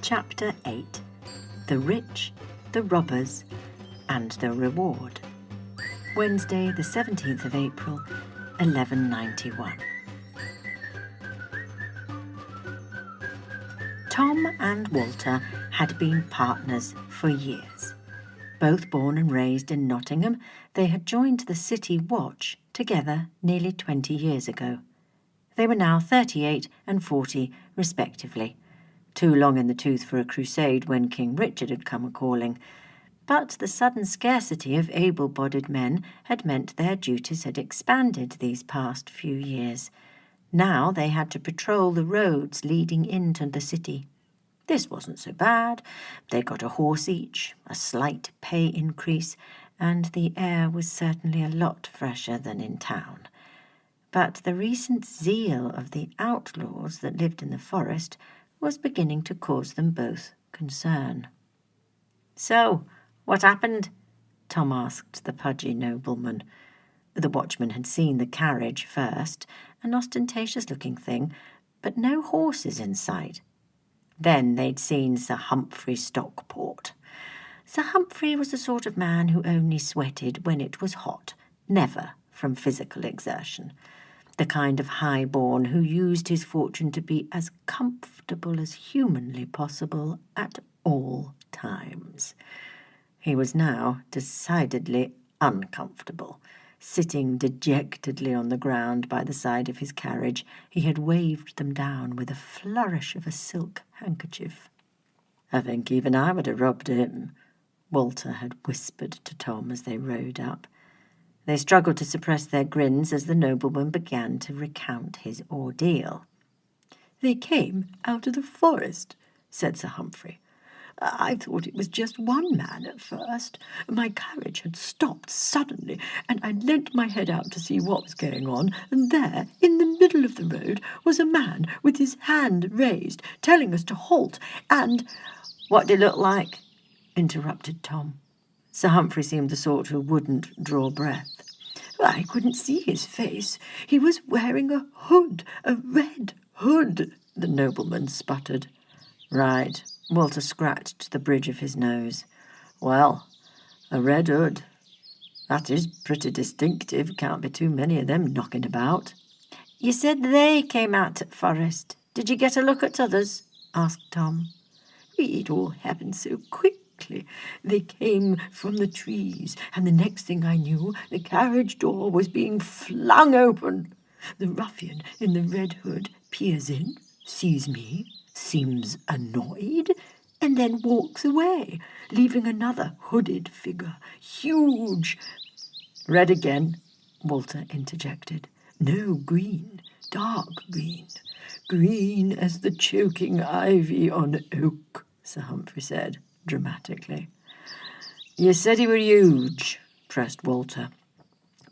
Chapter 8. The Rich, the Robbers, and the Reward. Wednesday, the 17th of April, 1191. Tom and Walter had been partners for years. Both born and raised in Nottingham, they had joined the City Watch together nearly 20 years ago. They were now 38 and 40, respectively. Too long in the tooth for a crusade when King Richard had come a-calling. But the sudden scarcity of able-bodied men had meant their duties had expanded these past few years. Now they had to patrol the roads leading into the city. This wasn't so bad. They got a horse each, a slight pay increase, and the air was certainly a lot fresher than in town. But the recent zeal of the outlaws that lived in the forest was beginning to cause them both concern. "So, what happened?" Tom asked the pudgy nobleman. The watchman had seen the carriage first, an ostentatious-looking thing, but no horses in sight. Then they'd seen Sir Humphrey Stockport. Sir Humphrey was the sort of man who only sweated when it was hot, never from physical exertion. The kind of high-born who used his fortune to be as comfortable as humanly possible at all times. He was now decidedly uncomfortable. Sitting dejectedly on the ground by the side of his carriage, he had waved them down with a flourish of a silk handkerchief. "I think even I would have robbed him," Walter had whispered to Tom as they rode up. They struggled to suppress their grins as the nobleman began to recount his ordeal. "They came out of the forest," said Sir Humphrey. "I thought it was just one man at first. My carriage had stopped suddenly, and I leant my head out to see what was going on, and there, in the middle of the road, was a man with his hand raised, telling us to halt, and—" "What did it look like?" interrupted Tom. Sir Humphrey seemed the sort who wouldn't draw breath. "I couldn't see his face. He was wearing a hood, a red hood," the nobleman sputtered. "Right." Walter scratched the bridge of his nose. "Well, a red hood. That is pretty distinctive. Can't be too many of them knocking about." "You said they came out at forest. Did you get a look at others?" asked Tom. "It all happened so quickly. They came from the trees, and the next thing I knew, the carriage door was being flung open. The ruffian in the red hood peers in, sees me, seems annoyed, and then walks away, leaving another hooded figure, huge—" "Red again," Walter interjected. "No, green, dark green. Green as the choking ivy on oak," Sir Humphrey said dramatically. "You said he were huge," pressed Walter.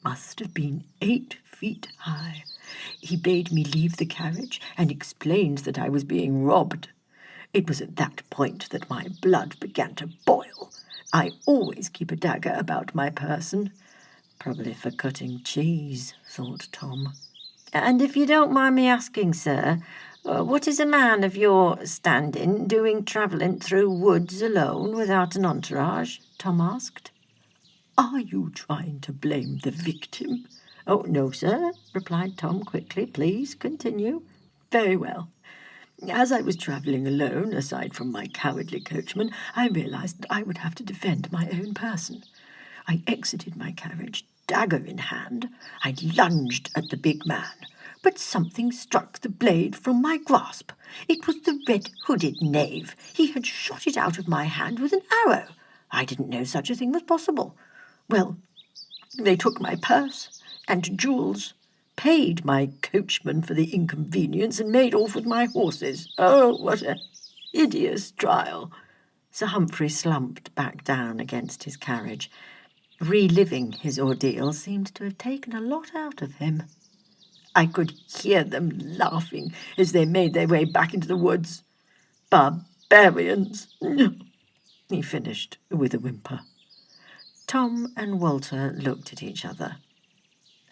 "Must have been 8 feet high. He bade me leave the carriage and explained that I was being robbed. It was at that point that my blood began to boil. I always keep a dagger about my person." "Probably for cutting cheese," thought Tom. "And if you don't mind me asking, sir, what is a man of your standing doing travelling through woods alone without an entourage?" Tom asked. "Are you trying to blame the victim?" "Oh, no, sir," replied Tom quickly. "Please continue." "Very well. As I was travelling alone, aside from my cowardly coachman, I realised that I would have to defend my own person. I exited my carriage, dagger in hand. I lunged at the big man, but something struck the blade from my grasp. It was the red-hooded knave. He had shot it out of my hand with an arrow. I didn't know such a thing was possible. Well, they took my purse and jewels, paid my coachman for the inconvenience, and made off with my horses. Oh, what a hideous trial!" Sir Humphrey slumped back down against his carriage. Reliving his ordeal seemed to have taken a lot out of him. "I could hear them laughing as they made their way back into the woods. Barbarians!" he finished with a whimper. Tom and Walter looked at each other.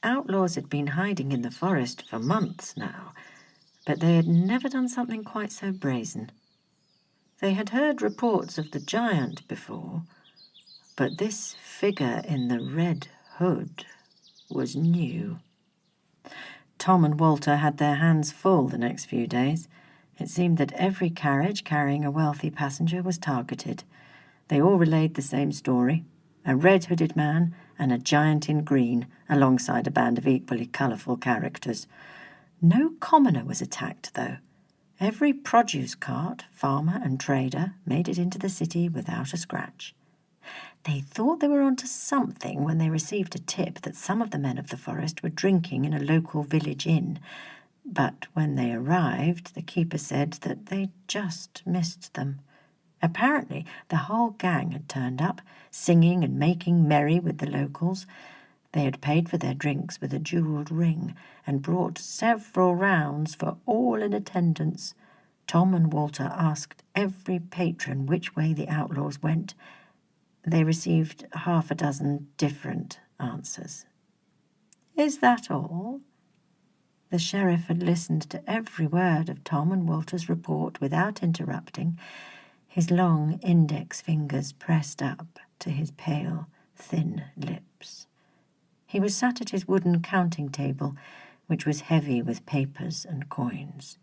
Outlaws had been hiding in the forest for months now, but they had never done something quite so brazen. They had heard reports of the giant before, but this figure in the red hood was new. Tom and Walter had their hands full the next few days. It seemed that every carriage carrying a wealthy passenger was targeted. They all relayed the same story: a red-hooded man and a giant in green, alongside a band of equally colourful characters. No commoner was attacked, though. Every produce cart, farmer and trader made it into the city without a scratch. They thought they were onto something when they received a tip that some of the men of the forest were drinking in a local village inn. But when they arrived, the keeper said that they just missed them. Apparently, the whole gang had turned up, singing and making merry with the locals. They had paid for their drinks with a jewelled ring and brought several rounds for all in attendance. Tom and Walter asked every patron which way the outlaws went. They received 6 different answers. "Is that all?" The sheriff had listened to every word of Tom and Walter's report without interrupting, his long index fingers pressed up to his pale, thin lips. He was sat at his wooden counting table, which was heavy with papers and coins.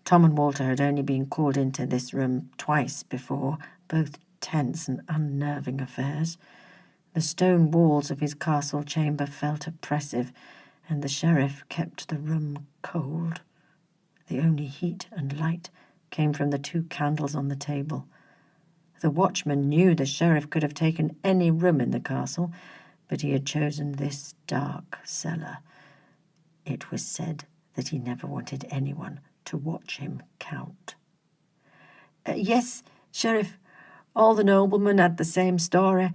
Tom and Walter had only been called into this room twice before, both tense and unnerving affairs. The stone walls of his castle chamber felt oppressive, and the sheriff kept the room cold. The only heat and light came from the 2 candles on the table. The watchman knew the sheriff could have taken any room in the castle, but he had chosen this dark cellar. It was said that he never wanted anyone to watch him count. "Yes, Sheriff, all the noblemen had the same story.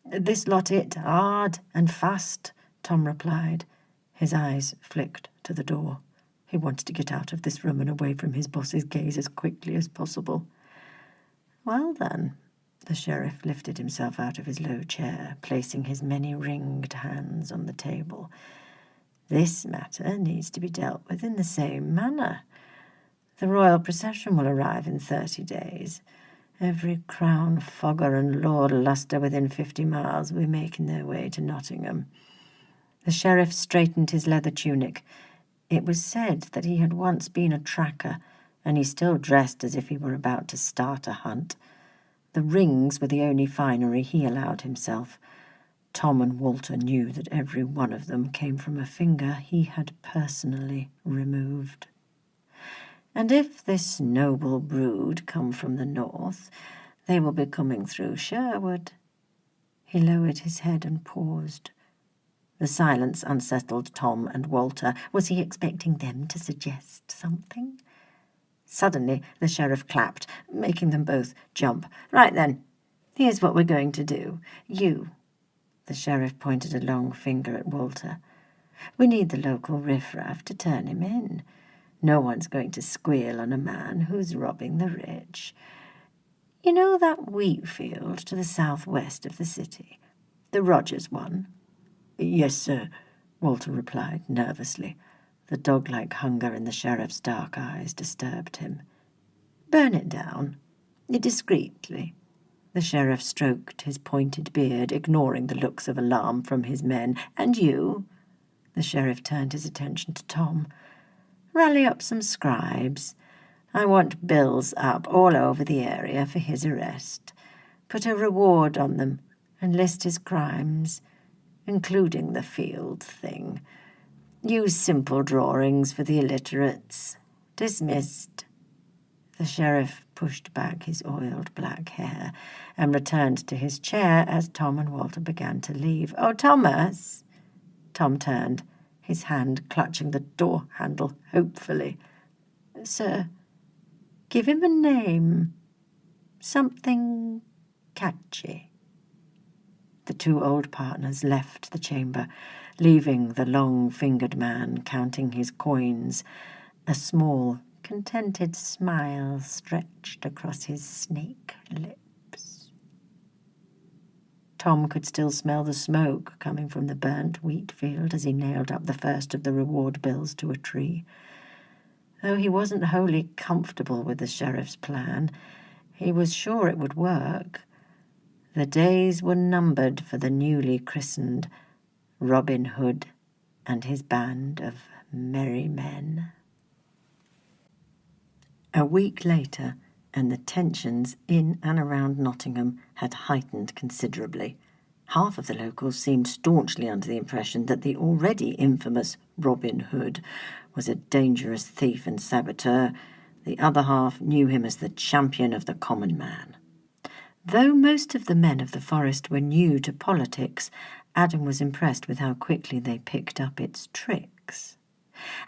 This lot hit hard and fast," Tom replied. His eyes flicked to the door. He wanted to get out of this room and away from his boss's gaze as quickly as possible. "Well then," the sheriff lifted himself out of his low chair, placing his many ringed hands on the table. "This matter needs to be dealt with in the same manner. The royal procession will arrive in 30 days. Every crown fogger and lord luster within 50 miles will be making their way to Nottingham." The sheriff straightened his leather tunic. It was said that he had once been a tracker, and he still dressed as if he were about to start a hunt. The rings were the only finery he allowed himself. Tom and Walter knew that every one of them came from a finger he had personally removed. "And if this noble brood come from the north, they will be coming through Sherwood." He lowered his head and paused. The silence unsettled Tom and Walter. Was he expecting them to suggest something? Suddenly, the sheriff clapped, making them both jump. "Right then, here's what we're going to do. You," the sheriff pointed a long finger at Walter, "we need the local riffraff to turn him in. No one's going to squeal on a man who's robbing the rich. You know that wheat field to the southwest of the city? The Rogers one?" "Yes, sir," Walter replied nervously. The dog-like hunger in the sheriff's dark eyes disturbed him. "Burn it down, discreetly." The sheriff stroked his pointed beard, ignoring the looks of alarm from his men. "And you," the sheriff turned his attention to Tom, "rally up some scribes. I want bills up all over the area for his arrest. Put a reward on them and list his crimes, including the field thing. Use simple drawings for the illiterates. Dismissed." The sheriff pushed back his oiled black hair and returned to his chair as Tom and Walter began to leave. "Oh, Thomas!" Tom turned, his hand clutching the door handle hopefully. "Sir, give him a name. Something catchy." The 2 old partners left the chamber, leaving the long-fingered man counting his coins. A small, contented smile stretched across his snake lips. Tom could still smell the smoke coming from the burnt wheat field as he nailed up the first of the reward bills to a tree. Though he wasn't wholly comfortable with the sheriff's plan, he was sure it would work. The days were numbered for the newly christened Robin Hood and his band of merry men. A week later, and the tensions in and around Nottingham had heightened considerably. Half of the locals seemed staunchly under the impression that the already infamous Robin Hood was a dangerous thief and saboteur. The other half knew him as the champion of the common man. Though most of the men of the forest were new to politics, Adam was impressed with how quickly they picked up its tricks.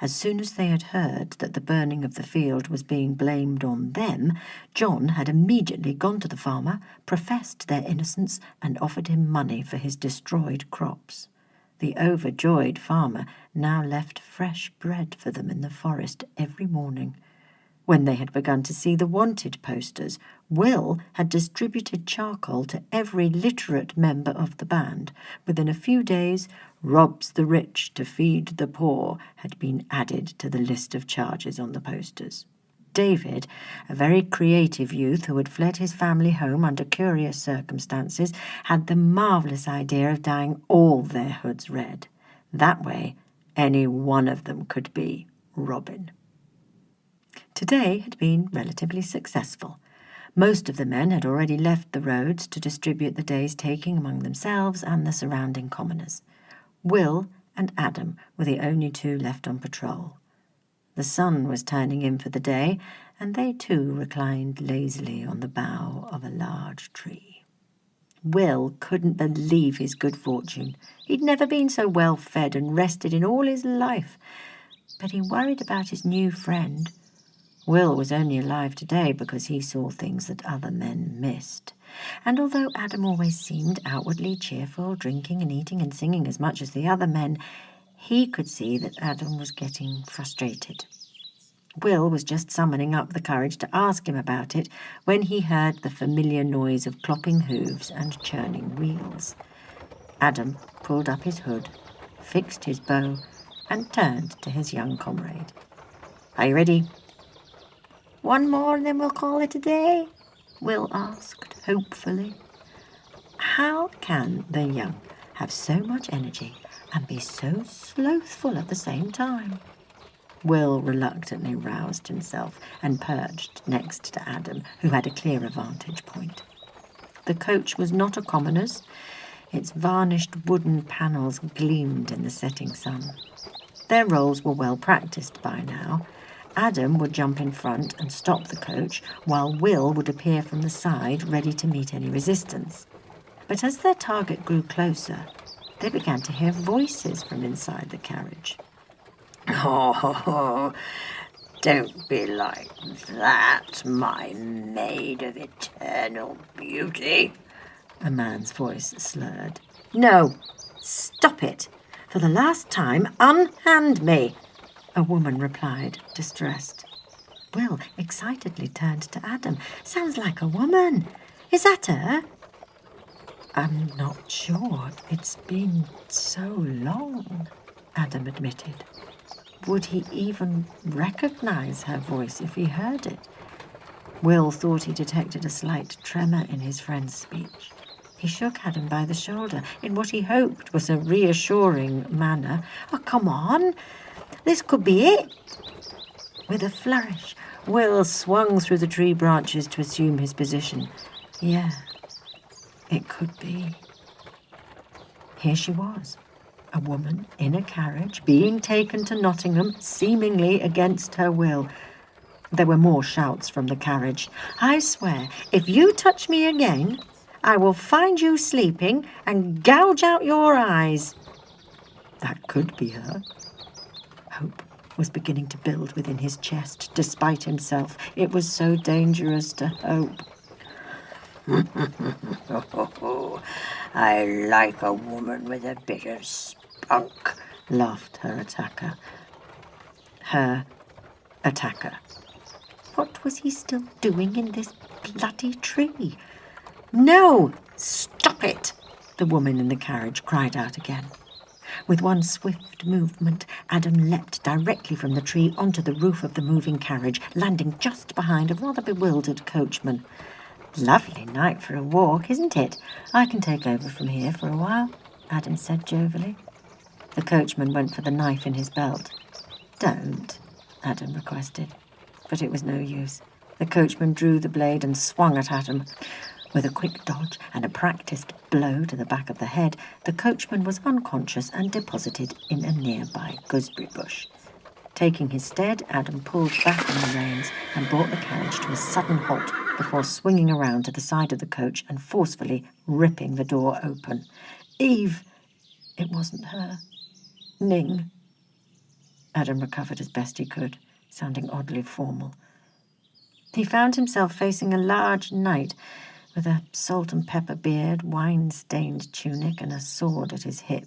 As soon as they had heard that the burning of the field was being blamed on them, John had immediately gone to the farmer, professed their innocence, and offered him money for his destroyed crops. The overjoyed farmer now left fresh bread for them in the forest every morning. When they had begun to see the wanted posters, Will had distributed charcoal to every literate member of the band. Within a few days, robs the rich to feed the poor had been added to the list of charges on the posters. David, a very creative youth who had fled his family home under curious circumstances, had the marvellous idea of dyeing all their hoods red. That way, any one of them could be Robin. Today had been relatively successful. Most of the men had already left the roads to distribute the day's taking among themselves and the surrounding commoners. Will and Adam were the only two left on patrol. The sun was turning in for the day, and they too reclined lazily on the bough of a large tree. Will couldn't believe his good fortune. He'd never been so well fed and rested in all his life, but he worried about his new friend. Will was only alive today because he saw things that other men missed. And although Adam always seemed outwardly cheerful, drinking and eating and singing as much as the other men, he could see that Adam was getting frustrated. Will was just summoning up the courage to ask him about it when he heard the familiar noise of clopping hooves and churning wheels. Adam pulled up his hood, fixed his bow, and turned to his young comrade. "Are you ready?" "One more and then we'll call it a day?" Will asked hopefully. How can the young have so much energy and be so slothful at the same time? Will reluctantly roused himself and perched next to Adam, who had a clearer vantage point. The coach was not a commoner's. Its varnished wooden panels gleamed in the setting sun. Their roles were well practised by now. Adam would jump in front and stop the coach, while Will would appear from the side, ready to meet any resistance. But as their target grew closer, they began to hear voices from inside the carriage. "Oh, don't be like that, my maid of eternal beauty," a man's voice slurred. "No, stop it. For the last time, unhand me," a woman replied, distressed. Will excitedly turned to Adam. "Sounds like a woman. Is that her?" "I'm not sure. It's been so long," Adam admitted. Would he even recognize her voice if he heard it? Will thought he detected a slight tremor in his friend's speech. He shook Adam by the shoulder in what he hoped was a reassuring manner. "Oh, come on. This could be it." With a flourish, Will swung through the tree branches to assume his position. Yeah, it could be. Here she was, a woman in a carriage, being taken to Nottingham, seemingly against her will. There were more shouts from the carriage. "I swear, if you touch me again, I will find you sleeping and gouge out your eyes." That could be her. Hope was beginning to build within his chest, despite himself. It was so dangerous to hope. "I like a woman with a bit of spunk," laughed her attacker. Her attacker. What was he still doing in this bloody tree? "No, stop it!" the woman in the carriage cried out again. With one swift movement, Adam leapt directly from the tree onto the roof of the moving carriage, landing just behind a rather bewildered coachman. "Lovely night for a walk, isn't it? I can take over from here for a while," Adam said jovially. The coachman went for the knife in his belt. "Don't," Adam requested. But it was no use. The coachman drew the blade and swung at Adam. With a quick dodge and a practiced blow to the back of the head, the coachman was unconscious and deposited in a nearby gooseberry bush. Taking his stead, Adam pulled back on the reins and brought the carriage to a sudden halt before swinging around to the side of the coach and forcefully ripping the door open. "Eve!" It wasn't her. "Ning." Adam recovered as best he could, sounding oddly formal. He found himself facing a large knight with a salt and pepper beard, wine-stained tunic, and a sword at his hip.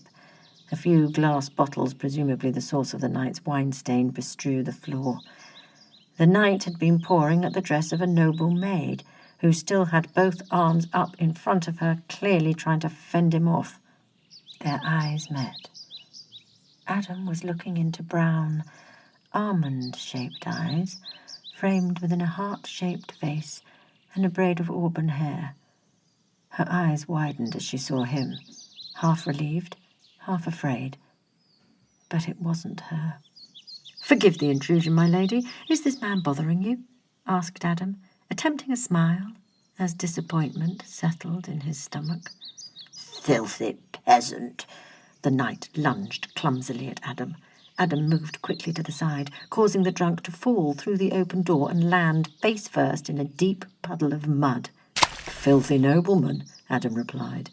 A few glass bottles, presumably the source of the knight's wine stain, bestrew the floor. The knight had been pawing at the dress of a noble maid, who still had both arms up in front of her, clearly trying to fend him off. Their eyes met. Adam was looking into brown, almond-shaped eyes, framed within a heart-shaped face and a braid of auburn hair. Her eyes widened as she saw him, half relieved, half afraid. But it wasn't her. "Forgive the intrusion, my lady. Is this man bothering you?" asked Adam, attempting a smile as disappointment settled in his stomach. "Filthy peasant!" The knight lunged clumsily at Adam. Adam moved quickly to the side, causing the drunk to fall through the open door and land face first in a deep puddle of mud. "Filthy nobleman," Adam replied.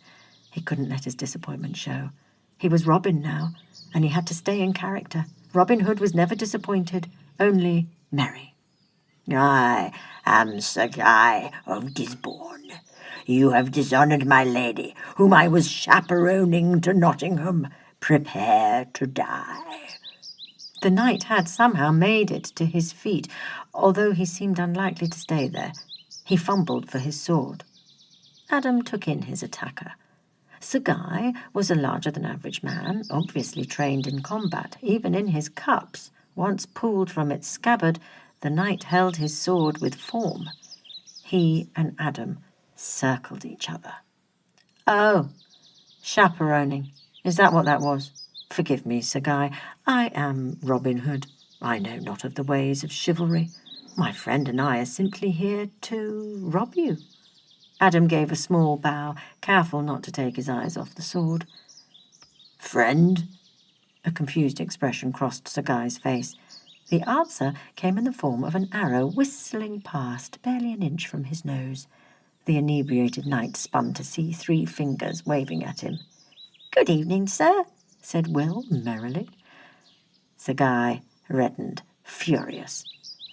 He couldn't let his disappointment show. He was Robin now, and he had to stay in character. Robin Hood was never disappointed, only merry. "I am Sir Guy of Gisborne. You have dishonoured my lady, whom I was chaperoning to Nottingham. Prepare to die." The knight had somehow made it to his feet, although he seemed unlikely to stay there. He fumbled for his sword. Adam took in his attacker. Sir Guy was a larger-than-average man, obviously trained in combat. Even in his cups, once pulled from its scabbard, the knight held his sword with form. He and Adam circled each other. "Oh, chaperoning. Is that what that was? Forgive me, Sir Guy. I am Robin Hood. I know not of the ways of chivalry. My friend and I are simply here to rob you." Adam gave a small bow, careful not to take his eyes off the sword. "Friend?" A confused expression crossed Sir Guy's face. The answer came in the form of an arrow whistling past, barely an inch from his nose. The inebriated knight spun to see 3 fingers waving at him. "Good evening, sir," said Will merrily. Sir Guy reddened, furious.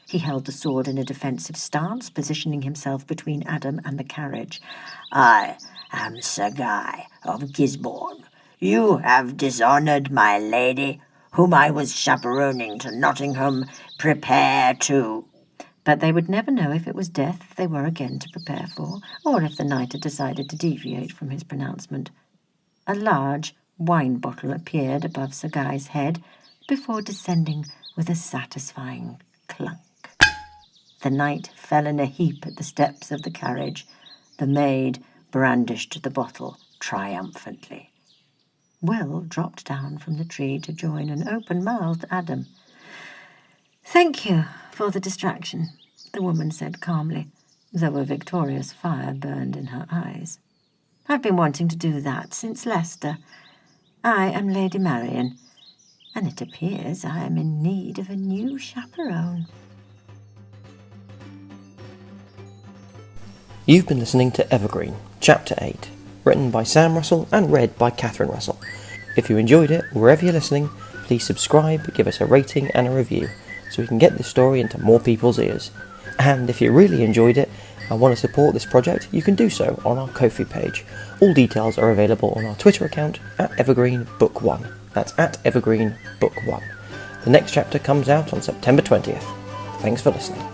He held the sword in a defensive stance, positioning himself between Adam and the carriage. "I am Sir Guy of Gisborne. You have dishonoured my lady, whom I was chaperoning to Nottingham. Prepare to—" But they would never know if it was death they were again to prepare for, or if the knight had decided to deviate from his pronouncement. A large wine bottle appeared above Sir Guy's head before descending with a satisfying clunk. The knight fell in a heap at the steps of the carriage. The maid brandished the bottle triumphantly. Will dropped down from the tree to join an open-mouthed Adam. "Thank you for the distraction," the woman said calmly, though a victorious fire burned in her eyes. "I've been wanting to do that since Leicester. I am Lady Marian, and it appears I am in need of a new chaperone." You've been listening to Evergreen, Chapter 8, written by Sam Russell and read by Catherine Russell. If you enjoyed it, wherever you're listening, please subscribe, give us a rating and a review, so we can get this story into more people's ears. And if you really enjoyed it and want to support this project, you can do so on our Ko-fi page. All details are available on our Twitter account at Evergreen Book 1. That's at Evergreen Book 1. The next chapter comes out on September 20th. Thanks for listening.